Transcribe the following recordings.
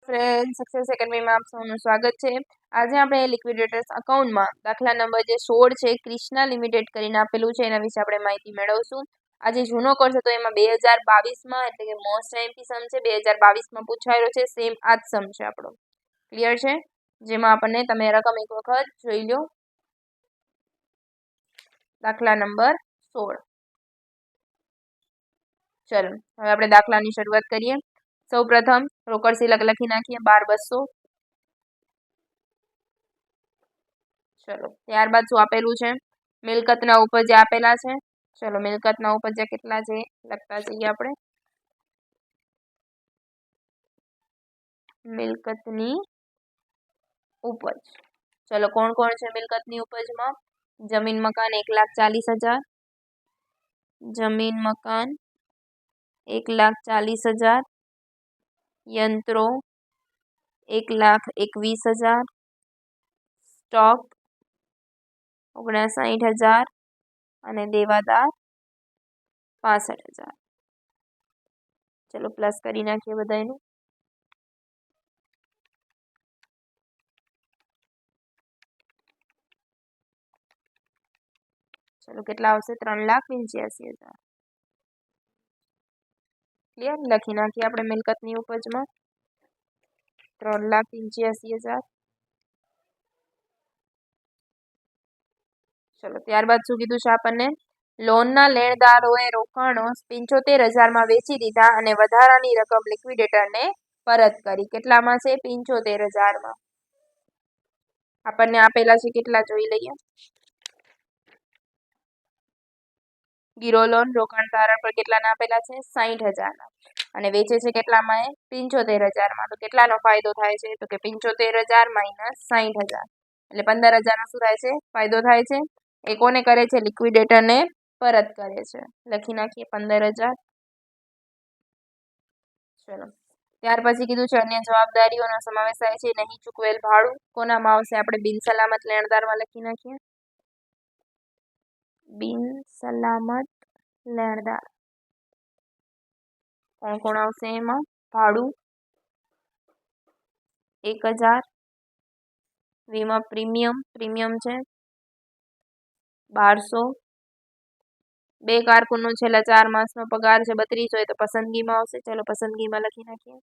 Friend success એકેડમીમાં આપ સૌનું સ્વાગત છે। આજે આપણે લિક્વિડેટર્સ અકાઉન્ટમાં દાખલા નંબર જે 16 છે ક્રિષ્ના લિમિટેડ કરીને આપેલું છે એના વિશે આપણે માહિતી મેળવશું। આજે જૂનો કોર્સ હતો એમાં 2022માં એટલે કે મોસ્ટ આઈએમપી સમ છે 2022માં પૂછાયેલો છે। સેમ આ જ સમ છે આપણો, ક્લિયર છે? જેમાં આપણને તમે રકમ એક વખત જોઈ લો। દાખલા નંબર 16। ચલો હવે આપણે દાખલાની શરૂઆત કરીએ। સૌ પ્રથમ રોકડ સિલક લખી નાખીએ 12,200। ચલો ત્યારબાદ શું આપેલું છે? મિલકતના ઉપજ આપેલા છે। ચલો મિલકતના ઉપજ કેટલા છે લખતા જઈએ આપણે। મિલકતની ઉપજ, ચલો કોણ કોણ છે મિલકતની ઉપજમાં? જમીન મકાન 1,40,000, જમીન મકાન 1,40,000, યંત્રો 1,21,000, સ્ટોક 59,000 અને દેવાદાર 65,000। ચલો પ્લસ કરી નાખીએ બધાનું। ચલો કેટલા આવશે? 3,85,000। ક્લિયર? લખી નાખીએ આપણે મિલકતની ઉપજમાં 3,85,000। ચલો ત્યારબાદ શું કીધું છે આપણને? લોનના લેણદારોએ રોકાણો 75,000માં વેચી દીધા અને વધારાની રકમ લિક્વિડેટરને પરત કરી। કેટલામાં છે? 75,000માં। આપણને આપેલા છે કેટલા જોઈ લઈએ। ગીરો લોન રોકાણ તારણ પર કેટલાના આપેલા છે? 60,000ના અને વેચે છે કેટલામાં? 75,000માં। તો કેટલાનો ફાયદો થાય છે? તો કે 75,000 માઇનસ 60,000 એટલે 15,000નો શું થાય છે? ફાયદો થાય છે। એ કોને કરે છે? લિક્વિડેટરને પરત કરે છે। લખી નાખીએ 15,000। ચલો ત્યાર પછી કીધું છે અન્ય જવાબદારીઓનો સમાવેશ થાય છે નહીં ચૂકવેલ ભાડું કોનામાં આવશે? આપણે બિન સલામત લેણદારમાં લખી નાખીએ। બિન સલામત લેણદાર કોણ કોણ આવશે એમાં? ભાડું 1,000, વીમા પ્રીમિયમ છે 1,200, બે કારકુનનો છેલ્લા 4 માસનો પગાર છે 3200 હોય તો પસંદગીમાં આવશે। ચલો પસંદગીમાં લખી નાખીએ।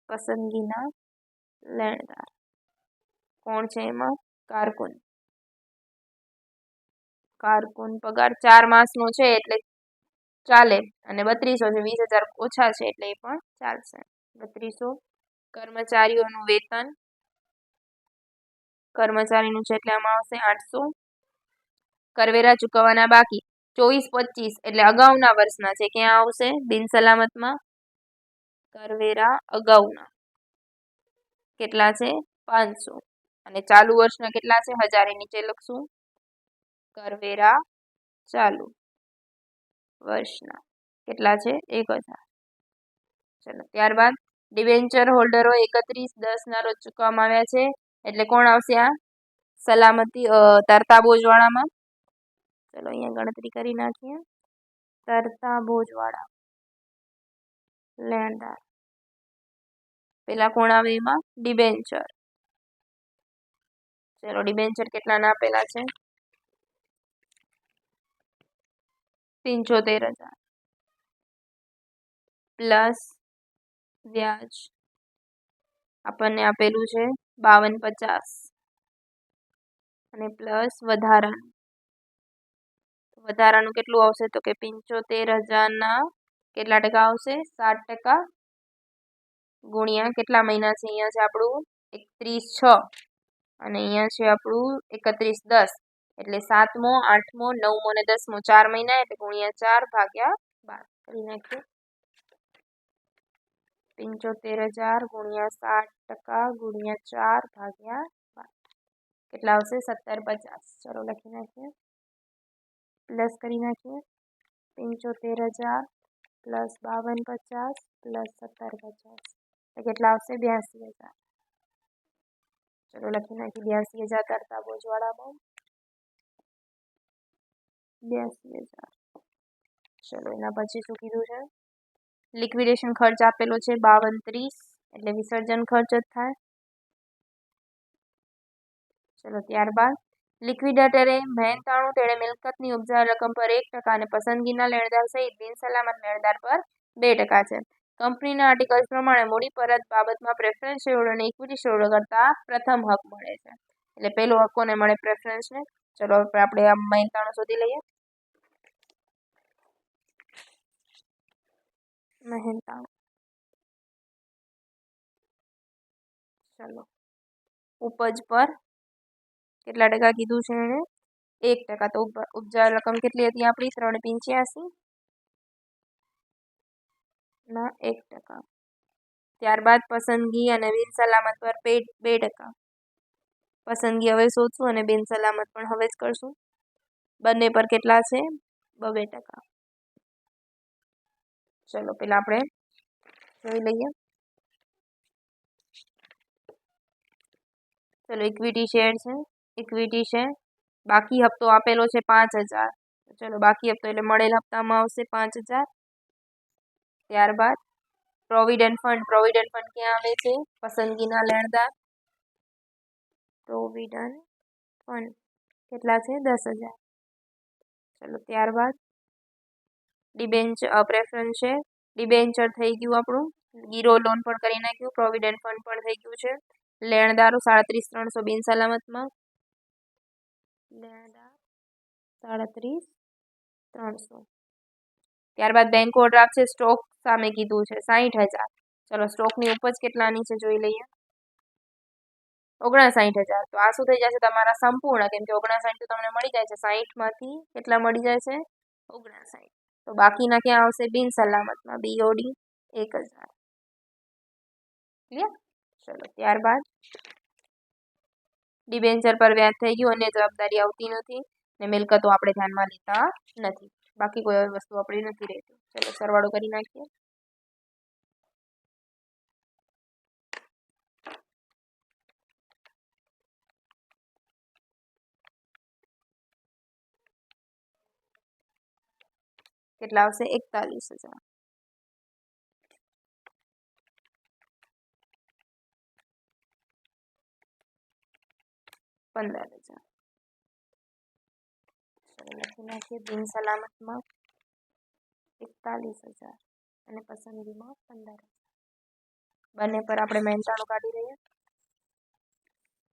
પસંદગીના લેણદાર કોણ છે એમાં? કારકુન પગાર 4 માસનો છે એટલે ચાલે અને 3200 છે 20,000 ઓછા છે એટલે એ પણ ચાલશે। 3200 કર્મચારીઓનું વેતન કર્મચારીનું છે એટલે આમાં આવશે 800। કરવેરા ચૂકવવાના બાકી 24-25 એટલે અગાઉના વર્ષના છે, ક્યાં આવશે? બિન સલામતમાં। કરવેરા અગાઉના કેટલા છે? 500 અને ચાલુ વર્ષના કેટલા છે? 1000 નીચે લખશું કરવેરા ચાલુ વર્ષના કેટલા છે? 1,000। ચલો ત્યારબાદ ડિબેન્ચર હોલ્ડરો 31/10ના રોજ ચૂકવવામાં આવ્યા છે એટલે કોણ આવશે? આ સલામતી તરતા બોજવાળામાં। ચલો અહીંયા ગણતરી કરી નાખીએ। તરતા બોજવાળા લેણદાર પેલા કોણ આવે એમાં? ડિબેન્ચર। ચલો ડિબેન્ચર કેટલાના આપેલા છે? 75,000 પ્લસ વ્યાજ આપણને આપેલું છે 52,50 અને પ્લસ વધારાનું કેટલું આવશે? તો કે 75,000ના કેટલા ટકા આવશે? 7% ગુણ્યા કેટલા મહિના છે? અહીંયા છે આપણું 31/6 અને અહીંયા છે આપણું 31/10 એટલે 7મો 8મો 9મો અને 10મો 4 મહિના એટલે ગુણ્યા 4/12 કરી નાખીએ। 75,000 ગુણ્યા 7% ગુણ્યા 4/12 કેટલા આવશે? 17,50। ચલો લખી નાખીએ પ્લસ કરી નાખીએ 75,000 પ્લસ 52,50 પ્લસ 17,50 કેટલા આવશે? 82,000। ચલો લખી નાખીએ 82,000 કરતા બોજવાળામાં 82,000। ચલો એના પછી શું કીધું છે? લિક્વિડેશન ખર્ચ આપેલો છે 5230 એટલે વિસર્જન ખર્ચ જ થાય. ચલો ત્યારબાદ લિક્વિડેટરે મહેનતાણું તેણે મિલકતની ઉપજાવેલ રકમ પર 1% અને પસંદગીના લેણદાર સહિત બિનસલામત લેણદાર પર 2% છે. કંપનીના આર્ટિકલ્સ પ્રમાણે મૂડી પરત બાબતમાં પ્રેફરન્સ શેરહોલ્ડર અને ઇક્વિટી શેરહોલ્ડર કરતા પ્રથમ હક મળે છે. એટલે પેલો હક કોને મળે? પ્રેફરન્સને. ચલો આપણે આ મહેનતાણું શોધી લઈએ. મહેનતાણું, ચલો ઉપજ પર કેટલા ટકા કીધું છે એને? 1%. તો ઉપજાવેલ રકમ કેટલી હતી આપણી? 385 ના 1%. ત્યારબાદ પસંદગી અને બિનસલામત પર 2%. પસંદગી હવે શોધશું અને બિનસલામત પણ હવે જ કરશું. બંને પર કેટલા છે? 2%. ચલો પેલા આપણે જોઈ લઈએ. ચલો ઇક્વિટી શેર છે, ઇક્વિટી છે. બાકી હપ્તો આપેલો છે 5000. ચલો બાકી હપ્તો એટલે મળેલ હપ્તામાં આવશે 5000. ત્યારબાદ પ્રોવિડન્ટ ફંડ. પ્રોવિડન્ટ ફંડ ક્યાં આવે છે? પસંદગીના લેણદાર. પ્રોવિડન્ટ ફંડ કેટલા છે? 10000. ચલો ત્યારબાદ ડિબેન્ચર પ્રેફરન્સ છે. ડિબેન્ચર થઈ ગયું આપણું. ગીરો લોન પણ કરી નાખ્યું. પ્રોવિડન્ટ ફંડ પણ થઈ ગયું છે. લેણદારો 37300 બિનસલામતમાં. લેણદાર 37300. ત્યારબાદ બેંક ઓવરડ્રાફ્ટ છે. સ્ટોક સામે કીધું છે 60000. ચલો સ્ટોકની ઉપજ કેટલાની છે જોઈ લઈએ. 59000. તો આ શું થઈ જશે? તમારા સંપૂર્ણ, કેમ કે 59 તો તમને મળી જાય છે. 60 માંથી કેટલા મળી જાય છે? 59. તો બાકીના ક્યાં આવશે? બિનસલામતમાં. BOD 1000. ક્લિયર? ચલો ત્યારબાદ ડિબેન્ચર પર વ્યાજ થઈ ગયું. અન્ય જવાબદારી આવતી નથી ને મિલકતો આપણે ધ્યાનમાં લેતા નથી. બાકી કોઈ વસ્તુ આપણી નથી રહેતી. ચલો સરવાળો કરી નાખીએ. કેટલા આવશે? 41000. $15,000. લખી નાખીએ. બિનસલામતમાં 41000 અને પસંદગીમાં 15,000. બંને પર આપણે મહેનતાણું કાઢી લઈએ.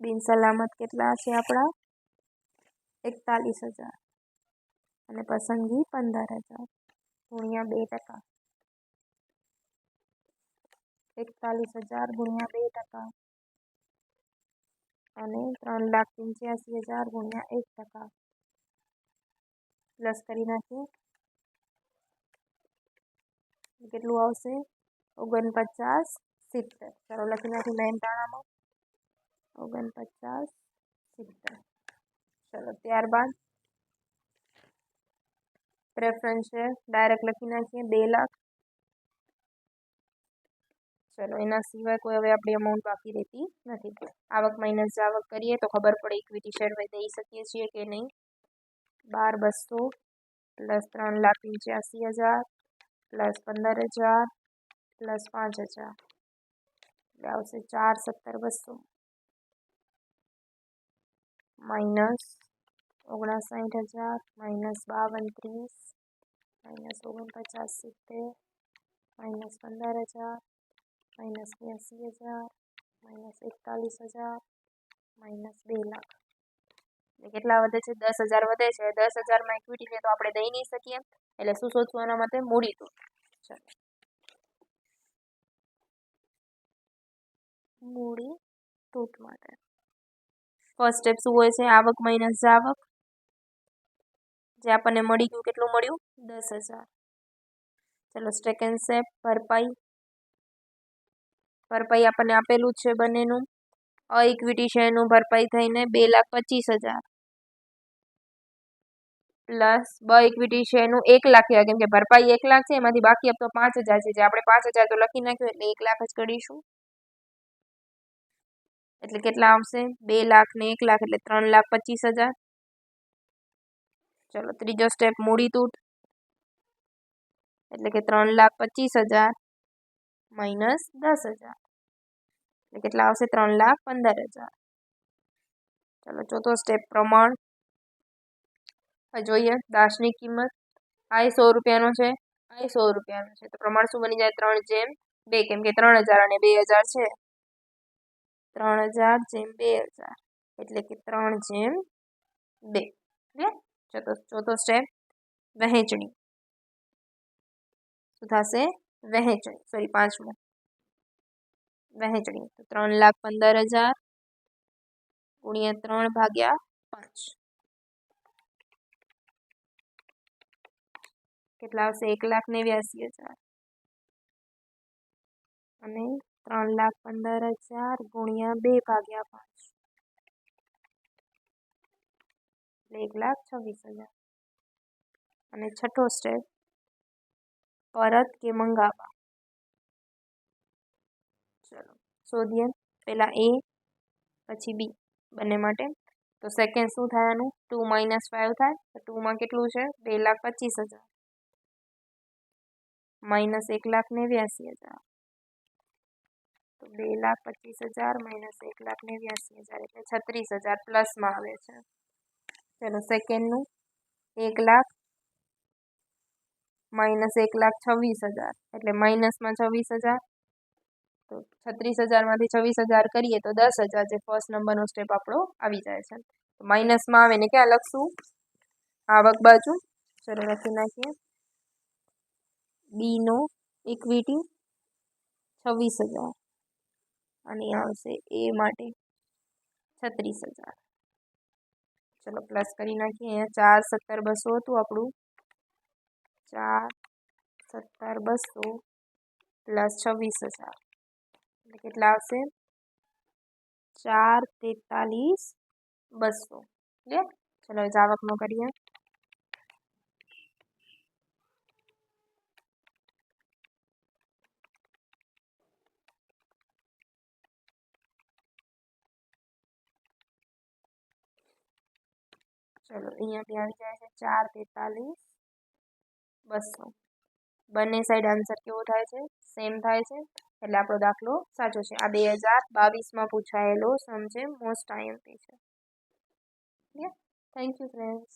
બિનસલામત કેટલા છે આપણા? 41000 અને પસંદગી 15,000 ગુણ્યા 2%. 41000 ગુણ્યા 2% અને 3,85,000 ગુણ્યા 1%. પ્લસ કરી નાખીએ. કેટલું આવશે? 49,70. ચાલો લખી નાખી મહેનતાણામાં 49,70. ચલો ત્યારબાદ પ્રેફરન્સ શેર ડાયરેક્ટ લખી નાખીએ 2 લાખ. ચલો એના સિવાય કોઈ હવે આપણી અમાઉન્ટ બાકી રહેતી નથી. આવક માઇનસ જાવક કરીએ તો ખબર પડે ઇક્વિટી શેર દઈ શકીએ છીએ કે નહીં. 12,200 પ્લસ 3,85,000 પ્લસ 15,000 પ્લસ 5,000 એટલે આવશે 4,17,200 minus 59,000 minus 52,30 minus 49,70 minus 15,000 minus 82,000 minus 41,000 minus 2 lakh. એટલે કેટલા વધે છે? 10,000 વધે છે. 10,000માં ઇક્વિટી છે તો આપણે દઈ નહીં શકીએ. એટલે શું શોધશું એના માટે? મૂડી તૂટ. ચાલો મૂડી તૂટ માટે ફર્સ્ટ સ્ટેપ શું હોય છે? આવક માઇનસ જાવક. જે આપણને મળી ગયું, કેટલું મળ્યું? 10,000. ચલો સેકન્ડ સ્ટેપ ભરપાઈ. ભરપાઈ આપણને આપેલું જ છે બંનેનું. ઇક્વિટી શેરનું ભરપાઈ થઈને 2,25,000 પ્લસ ઇક્વિટી શેરનું 1 લાખ થયા, કેમ કે ભરપાઈ 1 લાખ છે, એમાંથી બાકી હપ્તો 5,000 છે. જે આપણે 5,000 તો લખી નાખ્યું એટલે 1 લાખ જ કરીશું. એટલે કેટલા આવશે? 2 લાખ ને 1 લાખ એટલે 3,25,000. ચલો ત્રીજો સ્ટેપ મૂડી તૂટ. એટલે કે 3,25,000 માઇનસ 10,000 એટલે કેટલા આવશે? 3,15,000. ચલો ચોથો સ્ટેપ પ્રમાણ. જોઈએ દાસની કિંમત આ 100 રૂપિયાનો છે, આ 100 રૂપિયાનો છે, તો પ્રમાણ શું બની જાય? 3:2, કેમ કે 3,000 અને 2,000 છે. 3,000:2,000 એટલે કે 3:2. ચોથો સ્ટેપ વહેંચણી. શું થશે? વહેંચણી. સોરી, પાંચમો વહેંચણી. તો 3,15,000 ગુણ્યા 3/5 કેટલા આવશે? 1,89,000 અને 3,15,000 ગુણ્યા 2/5 એટલે 1,26,000. અને છઠ્ઠો સ્ટેપ પરત કે મંગાવવા. ચલો શોધીએ. પહેલા એ પછી બી બંને માટે. તો સેકન્ડ શું થાય? આનું 2 - 5 થાય. તો 2 કેટલું છે? 2,25,000 માઇનસ 1,89,000. તો 2,25,000 માઇનસ 1,89,000 એટલે 36,000 પ્લસમાં આવે છે. ચલો સેકન્ડનું 1,00,000 માઇનસ 1,26,000 એટલે માઇનસમાં 26,000. તો 36,000માંથી 26,000 કરીએ તો 10,000 જે ફર્સ્ટ નંબરનો સ્ટેપ આપણો આવી જાય છે. તો માઇનસમાં આવે ને ક્યાં લખશું? આવક બાજુ. ચલો લખી નાખીએ. બીનો ઇક્વિટી 26,000 અને આવશે એ માટે 36,000. ચલો પ્લસ કરી નાખીએ. અહીંયા 4,17,200 હતું આપણું. 4,17,200 પ્લસ 26,000 એટલે કેટલા આવશે? 4,43,200. ચલો આવકનો કરીએ. ચલો અહીંયા બી આવી જાય છે 4,43,200. બંને સાઈડ આન્સર કેવો થાય છે? સેમ થાય છે. એટલે આપણો દાખલો સાચો છે. આ 2022માં પૂછાયેલો સમ છે. મોસ્ટ આઈએમપી છે. Thank you friends.